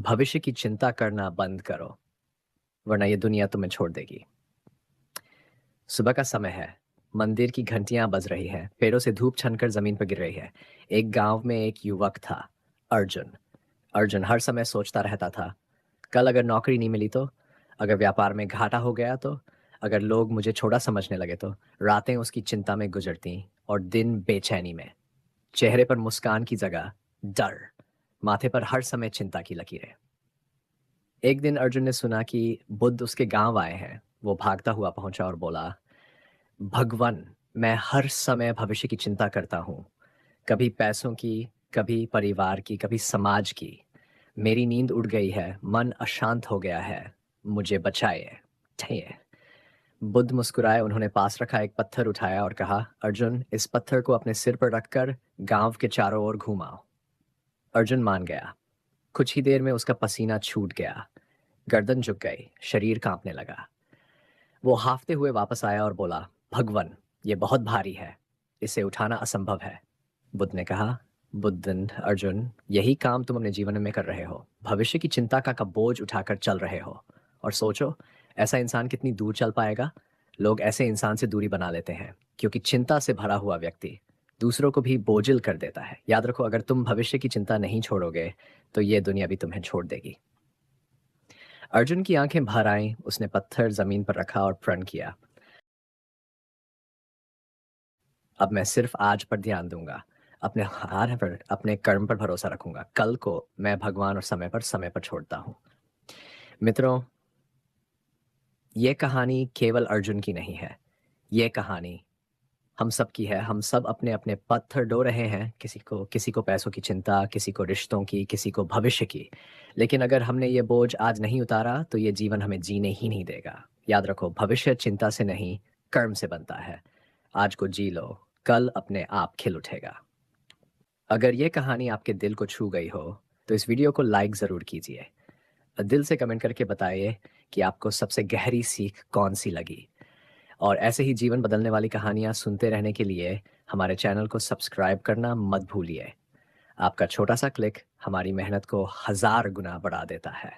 भविष्य की चिंता करना बंद करो, वरना ये दुनिया तुम्हें छोड़ देगी। सुबह का समय है, मंदिर की घंटियां बज रही हैं, पेड़ों से धूप छनकर जमीन पर गिर रही है। एक गांव में एक युवक था, अर्जुन। अर्जुन हर समय सोचता रहता था, कल अगर नौकरी नहीं मिली तो, अगर व्यापार में घाटा हो गया तो, अगर लोग मुझे छोटा समझने लगे तो। रातें उसकी चिंता में गुजरती और दिन बेचैनी में। चेहरे पर मुस्कान की जगह डर, माथे पर हर समय चिंता की लकीरें। एक दिन अर्जुन ने सुना कि बुद्ध उसके गांव आए हैं। वो भागता हुआ पहुंचा और बोला, भगवान, मैं हर समय भविष्य की चिंता करता हूँ। कभी पैसों की, कभी परिवार की, कभी समाज की। मेरी नींद उड़ गई है, मन अशांत हो गया है। मुझे बचाइए। ठिए। बुद्ध मुस्कुराए। उन्होंने पास रखा एक पत्थर उठाया और कहा, अर्जुन, इस पत्थर को अपने सिर पर रखकर गांव के चारों ओर घुमाओ। अर्जुन मान गया। कुछ ही देर में उसका पसीना छूट गया, गर्दन झुक गई, शरीर कांपने लगा। वो हाफते हुए वापस आया और बोला, भगवान, ये बहुत भारी है, इसे उठाना असंभव है। बुद्ध ने कहा, बुद्धन अर्जुन, यही काम तुम अपने जीवन में कर रहे हो। भविष्य की चिंता का बोझ उठाकर चल रहे हो। और सोचो, ऐसा इंसान कितनी दूर चल पाएगा। लोग ऐसे इंसान से दूरी बना लेते हैं, क्योंकि चिंता से भरा हुआ व्यक्ति दूसरों को भी बोझिल कर देता है। याद रखो, अगर तुम भविष्य की चिंता नहीं छोड़ोगे तो ये दुनिया भी तुम्हें छोड़ देगी। अर्जुन की आंखें भर आईं। उसने पत्थर जमीन पर रखा और प्रण किया, अब मैं सिर्फ आज पर ध्यान दूंगा, अपने हार पर, अपने कर्म पर भरोसा रखूंगा। कल को मैं भगवान और समय पर छोड़ता हूँ। मित्रों, ये कहानी केवल अर्जुन की नहीं है। ये कहानी हम सब की है। हम सब अपने अपने पत्थर ढो रहे हैं, किसी को पैसों की चिंता, किसी को रिश्तों की, किसी को भविष्य की। लेकिन अगर हमने ये बोझ आज नहीं उतारा तो ये जीवन हमें जीने ही नहीं देगा। याद रखो, भविष्य चिंता से नहीं, कर्म से बनता है। आज को जी लो, कल अपने आप खिल उठेगा। अगर ये कहानी आपके दिल को छू गई हो तो इस वीडियो को लाइक ज़रूर कीजिए। दिल से कमेंट करके बताइए कि आपको सबसे गहरी सीख कौन सी लगी। और ऐसे ही जीवन बदलने वाली कहानियाँ सुनते रहने के लिए हमारे चैनल को सब्सक्राइब करना मत भूलिए। आपका छोटा सा क्लिक हमारी मेहनत को 1000 गुना बढ़ा देता है।